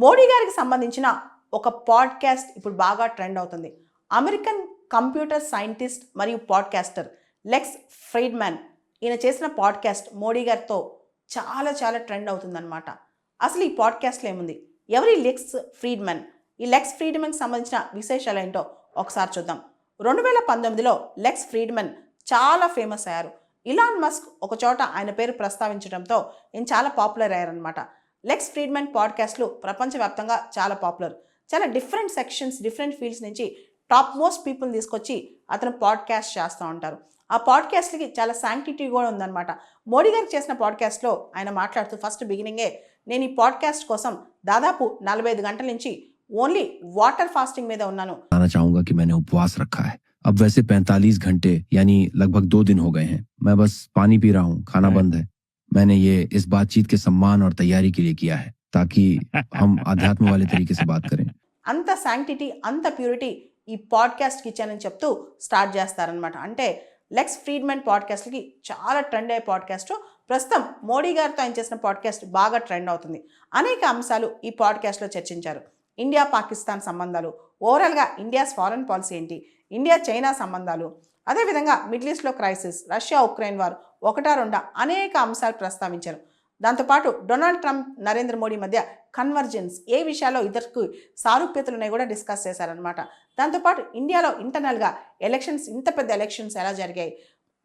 మోడీ గారికి సంబంధించిన ఒక పాడ్కాస్ట్ ఇప్పుడు బాగా ట్రెండ్ అవుతుంది. అమెరికన్ కంప్యూటర్ సైంటిస్ట్ మరియు పాడ్కాస్టర్ లెక్స్ ఫ్రీడ్మన్ ఈయన చేసిన పాడ్కాస్ట్ మోడీ గారితో చాలా చాలా ట్రెండ్ అవుతుందన్నమాట. అసలు ఈ పాడ్కాస్ట్లో ఏముంది, ఎవరి లెక్స్ ఫ్రీడ్మన్, ఈ లెక్స్ ఫ్రీడ్మన్కి సంబంధించిన విశేషాలు ఏంటో ఒకసారి చూద్దాం. 2019లో లెక్స్ ఫ్రీడ్మన్ చాలా ఫేమస్ అయ్యారు. ఇలాన్ మస్క్ ఒక చోట ఆయన పేరు ప్రస్తావించడంతో ఈయన చాలా పాపులర్ అయ్యారనమాట. లెక్స్ ఫ్రీడ్మన్ పాడ్కాస్ట్లు ప్రపంచవ్యాప్తంగా చాలా పాపులర్. చాలా డిఫరెంట్ సెక్షన్స్, డిఫరెంట్ ఫీల్డ్స్ నుంచి టాప్ మోస్ట్ పీపుల్ తీసుకొచ్చి అతను పాడ్కాస్ట్ చేస్తూ ఉంటారు. ఆ పాడ్కాస్ట్కి చాలా శాంక్టిటీ కూడా ఉందన్నమాట. మోడీ గారికి చేసిన పాడ్కాస్ట్లో ఆయన మాట్లాడుతూ ఫస్ట్ బిగినింగే, నేను ఈ పాడ్కాస్ట్ కోసం దాదాపు 45 గంటల నుంచి ఓన్లీ వాటర్ ఫాస్టింగ్ మీద ఉన్నాను. चाहूंगा कि मैंने उपवास रखा है. अब वैसे 45 घंटे यानी लगभग 2 दिन हो गए हैं. मैं बस पानी पी रहा हूँ, खाना बंद है. मैंने ये इस बातचीत के सम्मान और तैयारी के लिए किया है ताकि हम अध्यात्म वाले तरीके से बात करें. అంత శాంక్టిటీ, అంత ప్యూరిటీ ఈ పాడ్కాస్ట్కి ఇచ్చానని చెప్తూ స్టార్ట్ చేస్తారనమాట. అంటే లెక్స్ ఫ్రీడ్మన్ పాడ్కాస్ట్కి చాలా ట్రెండ్ అయ్యే పాడ్కాస్ట్. ప్రస్తుతం మోడీ గారితో ఆయన చేసిన పాడ్కాస్ట్ బాగా ట్రెండ్ అవుతుంది. అనేక అంశాలు ఈ పాడ్కాస్ట్లో చర్చించారు. ఇండియా పాకిస్తాన్ సంబంధాలు, ఓవరాల్గా ఇండియాస్ ఫారెన్ పాలసీ ఏంటి, ఇండియా చైనా సంబంధాలు, అదేవిధంగా మిడిల్ ఈస్ట్లో క్రైసిస్, రష్యా ఉక్రెయిన్ వార్, ఒకటా రెండా అనేక అంశాలు ప్రస్తావించారు. దాంతోపాటు డొనాల్డ్ ట్రంప్, నరేంద్ర మోడీ మధ్య కన్వర్జెన్స్, ఏ విషయాల్లో ఇద్దరికి సారూప్యతలు ఉన్నాయి కూడా డిస్కస్ చేశారనమాట. దాంతోపాటు ఇండియాలో ఇంటర్నల్గా ఎలక్షన్స్, ఇంత పెద్ద ఎలక్షన్స్ ఎలా జరిగాయి,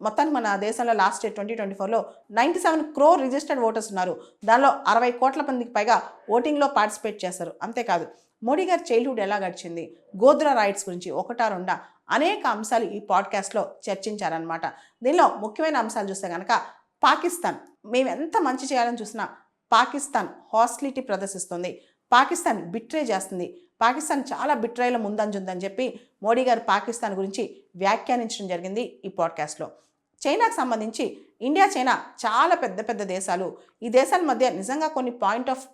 మొత్తానికి మన దేశంలో లాస్ట్ ఇయర్ 2024లో 97 crore రిజిస్టర్డ్ ఓటర్స్ ఉన్నారు. దానిలో 60 కోట్ల మందికి పైగా ఓటింగ్లో పార్టిసిపేట్ చేశారు. అంతేకాదు మోడీ గారి చైల్డ్హుడ్ ఎలా గడిచింది, గోద్రా రైట్స్ గురించి ఒకటా రెండా అనేక అంశాలు ఈ పాడ్కాస్ట్లో చర్చించారనమాట. దీనిలో ముఖ్యమైన అంశాలు చూస్తే కనుక పాకిస్తాన్, మేము ఎంత మంచి చేయాలని చూసినా పాకిస్తాన్ హాస్టిలిటీ ప్రదర్శిస్తుంది, పాకిస్తాన్ బిట్రే చేస్తుంది, పాకిస్తాన్ చాలా బిట్రేలో ముందంజుందని చెప్పి మోడీ గారు పాకిస్తాన్ గురించి వ్యాఖ్యానించడం జరిగింది ఈ పాడ్కాస్ట్లో. చైనాకు సంబంధించి ఇండియా, చైనా చాలా పెద్ద పెద్ద దేశాలు. ఈ దేశాల మధ్య నిజంగా కొన్ని పాయింట్ ఆఫ్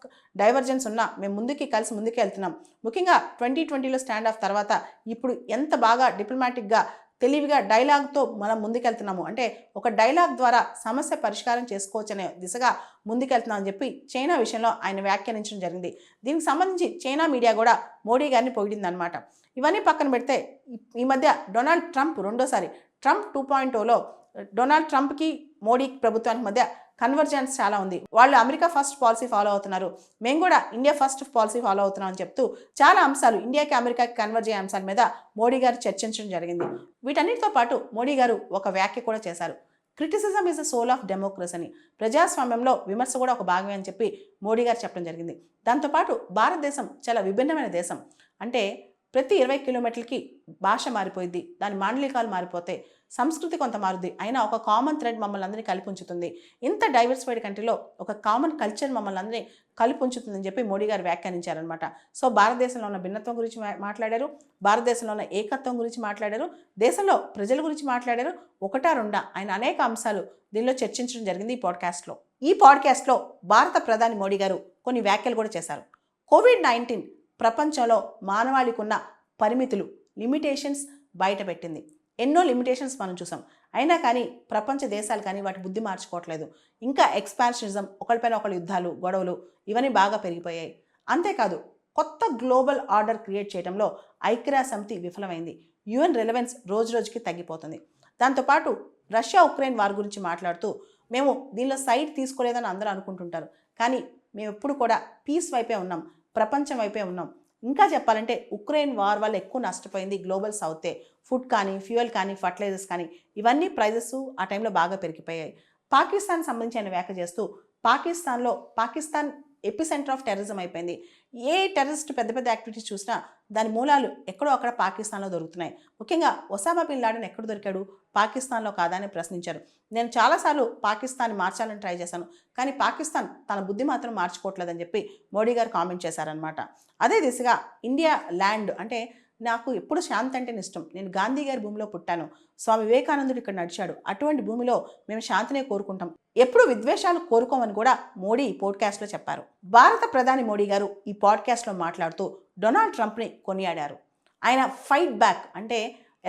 డైవర్జెన్స్ ఉన్నా మేము కలిసి ముందుకు వెళ్తున్నాం. ముఖ్యంగా 2020లో స్టాండ్ ఆఫ్ తర్వాత ఇప్పుడు ఎంత బాగా డిప్లొమాటిక్గా, తెలివిగా డైలాగ్తో మనం ముందుకెళ్తున్నాము. అంటే ఒక డైలాగ్ ద్వారా సమస్య పరిష్కారం చేసుకోవచ్చు అనే దిశగా ముందుకెళ్తున్నాం అని చెప్పి చైనా విషయంలో ఆయన వ్యాఖ్యానించడం జరిగింది. దీనికి సంబంధించి చైనా మీడియా కూడా మోడీ గారిని పొగిడిందనమాట. ఇవన్నీ పక్కన పెడితే ఈ మధ్య డొనాల్డ్ ట్రంప్ రెండోసారి, ట్రంప్ 2.0లో డొనాల్డ్ ట్రంప్కి మోడీ ప్రభుత్వానికి మధ్య కన్వర్జెన్స్ చాలా ఉంది. వాళ్ళు అమెరికా ఫస్ట్ పాలసీ ఫాలో అవుతున్నారు, మేము కూడా ఇండియా ఫస్ట్ పాలసీ ఫాలో అవుతున్నాం అని చెప్తూ చాలా అంశాలు, ఇండియాకి అమెరికాకి కన్వర్జ్ అయ్యే అంశాల మీద మోడీ గారు చర్చించడం జరిగింది. వీటన్నిటితో పాటు మోడీ గారు ఒక వ్యాఖ్య కూడా చేశారు. Criticism is the soul of democracy అని, ప్రజాస్వామ్యంలో విమర్శ కూడా ఒక భాగమే అని చెప్పి మోడీ గారు చెప్పడం జరిగింది. దాంతోపాటు భారతదేశం చాలా విభిన్నమైన దేశం. అంటే ప్రతి 20 కిలోమీటర్లకి భాష మారిపోయింది, దాని మాండలికాలు మారిపోతాయి, సంస్కృతి కొంత మారుద్ది, అయినా ఒక కామన్ థ్రెడ్ మమ్మల్ని అందరినీ కలిపి ఉంచుతుంది. ఇంత డైవర్సిఫైడ్ కంట్రీలో ఒక కామన్ కల్చర్ మమ్మల్ని అందరినీ కలిపి ఉంచుతుందని చెప్పి మోడీ గారు వ్యాఖ్యానించారనమాట. సో భారతదేశంలో ఉన్న భిన్నత్వం గురించి మాట్లాడారు, భారతదేశంలో ఉన్న ఏకత్వం గురించి మాట్లాడారు, దేశంలో ప్రజల గురించి మాట్లాడారు. ఒకటా రెండా ఆయన అనేక అంశాలు దీనిలో చర్చించడం జరిగింది ఈ పాడ్కాస్ట్లో. ఈ పాడ్కాస్ట్లో భారత ప్రధాని మోడీ గారు కొన్ని వ్యాఖ్యలు కూడా చేశారు. COVID-19 ప్రపంచంలో మానవాళికి ఉన్న పరిమితులు, లిమిటేషన్స్ బయటపెట్టింది. ఎన్నో లిమిటేషన్స్ మనం చూసాం, అయినా కానీ ప్రపంచ దేశాలు కానీ వాటి బుద్ధి మార్చుకోవట్లేదు. ఇంకా ఎక్స్పాన్షనిజం, ఒకరిపైన ఒకరి యుద్ధాలు, గొడవలు ఇవన్నీ బాగా పెరిగిపోయాయి. అంతేకాదు కొత్త గ్లోబల్ ఆర్డర్ క్రియేట్ చేయడంలో ఐక్యరాజ్య సమితి విఫలమైంది. UN రెలవెన్స్ రోజు రోజుకి తగ్గిపోతుంది. దాంతోపాటు రష్యా ఉక్రెయిన్ వార్ గురించి మాట్లాడుతూ మేము దీనిలో సైడ్ తీసుకోలేదని అందరూ అనుకుంటుంటారు, కానీ మేము ఎప్పుడు కూడా పీస్ వైపే ఉన్నాం, ప్రపంచం వైపే ఉన్నాం. ఇంకా చెప్పాలంటే ఉక్రెయిన్ వార్ వల్ల ఎక్కువ నష్టపోయింది గ్లోబల్ సౌతే. ఫుడ్ కానీ, ఫ్యూయల్ కానీ, ఫర్టిలైజర్స్ కానీ ఇవన్నీ ప్రైజెస్ ఆ టైంలో బాగా పెరిగిపోయాయి. పాకిస్తాన్ సంబంధించి ఆయన వ్యాఖ్య చేస్తూ పాకిస్తాన్ ఎపిసెంటర్ ఆఫ్ టెర్రరిజం అయిపోయింది. ఏ టెర్రరిస్ట్ పెద్ద పెద్ద యాక్టివిటీస్ చూసినా దాని మూలాలు ఎక్కడో అక్కడ పాకిస్తాన్లో దొరుకుతున్నాయి. ముఖ్యంగా ఒసామా బిన్ లాడెన్ ఎక్కడ దొరికాడు, పాకిస్తాన్లో కాదా అని ప్రశ్నించారు. నేను చాలాసార్లు పాకిస్తాన్ మార్చాలని ట్రై చేశాను, కానీ పాకిస్తాన్ తన బుద్ధి మాత్రం మార్చుకోవట్లేదని చెప్పి మోడీ గారు కామెంట్ చేశారనమాట. అదే దిశగా ఇండియా ల్యాండ్, అంటే నాకు ఎప్పుడు శాంతి అంటేనే ఇష్టం, నేను గాంధీ గారి భూమిలో పుట్టాను, స్వామి వివేకానందుడు ఇక్కడ నడిచాడు, అటువంటి భూమిలో మేము శాంతినే కోరుకుంటాం, ఎప్పుడు విద్వేషాలు కోరుకోమని కూడా మోడీ ఈ పాడ్కాస్ట్లో చెప్పారు. భారత ప్రధాని మోడీ గారు ఈ పాడ్కాస్ట్లో మాట్లాడుతూ డొనాల్డ్ ట్రంప్ని కొనియాడారు. ఆయన ఫైట్ బ్యాక్, అంటే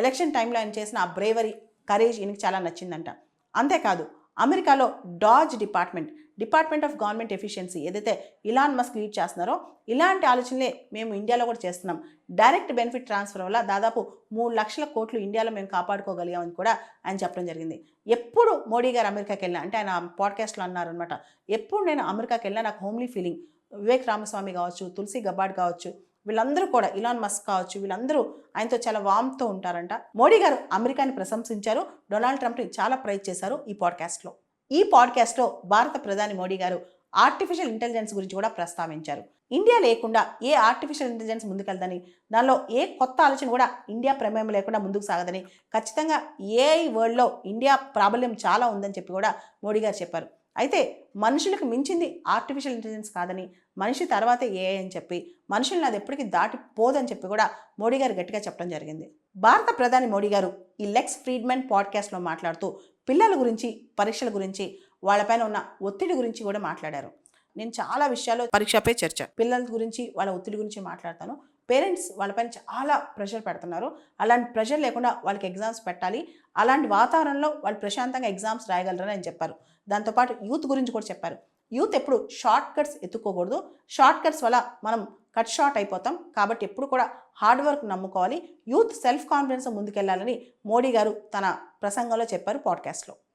ఎలక్షన్ టైంలో ఆయన చేసిన ఆ బ్రేవరీ, కరేజ్ ఈయనకి చాలా నచ్చిందంట. అంతేకాదు అమెరికాలో DOGE department department of government efficiency ఏదైతే ఇలాన్ మస్క్ లీడ్ చేస్తున్నారో ఇలాంటి ఆలోచనలే మేము ఇండియాలో కూడా చేస్తున్నాం. డైరెక్ట్ బెనిఫిట్ ట్రాన్స్ఫర్ వల్ల దాదాపు 3 లక్షల కోట్లు ఇండియాలో మేము కాపాడుకోగలిగామని కూడా ఆయన చెప్పడం జరిగింది. ఎప్పుడు మోడీ గారు అమెరికాకి వెళ్ళినా, అంటే ఆయన పాడ్కాస్ట్లో అన్నారనమాట, ఎప్పుడు నేను అమెరికాకి వెళ్ళినా నాకు హోమ్లీ ఫీలింగ్. వివేక్ రామస్వామి కావచ్చు, తులసి గబ్బార్డ్ కావచ్చు, వీళ్ళందరూ కూడా, ఇలాన్ మస్క్ కావచ్చు, వీళ్ళందరూ ఆయనతో చాలా వామ్తో ఉంటారంట. మోడీ గారు అమెరికాని ప్రశంసించారు, డొనాల్డ్ ట్రంప్ని చాలా ప్రైజ్ చేశారు ఈ పాడ్కాస్ట్లో. ఈ పాడ్కాస్ట్లో భారత ప్రధాని మోడీ గారు ఆర్టిఫిషియల్ ఇంటెలిజెన్స్ గురించి కూడా ప్రస్తావించారు. ఇండియా లేకుండా ఏ ఆర్టిఫిషియల్ ఇంటెలిజెన్స్ ముందుకెళ్దని, దానిలో ఏ కొత్త ఆలోచన కూడా ఇండియా ప్రమేయం లేకుండా ముందుకు సాగదని, ఖచ్చితంగా ఏఐ వరల్డ్లో ఇండియా ప్రాబల్యం చాలా ఉందని చెప్పి కూడా మోడీ గారు చెప్పారు. అయితే మనుషులకు మించింది ఆర్టిఫిషియల్ ఇంటెలిజెన్స్ కాదని, మనిషి తర్వాతే ఏఐ అని చెప్పి, మనుషుల్ని అది ఎప్పటికీ దాటిపోదని చెప్పి కూడా మోడీ గారు గట్టిగా చెప్పడం జరిగింది. భారత ప్రధాని మోడీ గారు ఈ లెక్స్ ఫ్రీడ్మన్ పాడ్కాస్ట్లో మాట్లాడుతూ పిల్లల గురించి, పరీక్షల గురించి, వాళ్ళపైన ఉన్న ఒత్తిడి గురించి కూడా మాట్లాడారు. నేను చాలా విషయాల్లో పరీక్షపై చర్చ, పిల్లల గురించి, వాళ్ళ ఒత్తిడి గురించి మాట్లాడతాను. పేరెంట్స్ వాళ్ళపైన చాలా ప్రెషర్ పెడుతున్నారు. అలాంటి ప్రెషర్ లేకుండా వాళ్ళకి ఎగ్జామ్స్ పెట్టాలి, అలాంటి వాతావరణంలో వాళ్ళు ప్రశాంతంగా ఎగ్జామ్స్ రాయగలరని ఆయన చెప్పారు. దాంతోపాటు యూత్ గురించి కూడా చెప్పారు. యూత్ ఎప్పుడు షార్ట్ కట్స్ ఎత్తుకోకూడదు, షార్ట్ కట్స్ వల్ల మనం కట్ షార్ట్ అయిపోతాం, కాబట్టి ఎప్పుడు కూడా హార్డ్ వర్క్ నమ్ముకోవాలి, యూత్ సెల్ఫ్ కాన్ఫిడెన్స్ ముందుకెళ్లాలని మోడీ గారు తన ప్రసంగంలో చెప్పారు పాడ్కాస్ట్లో.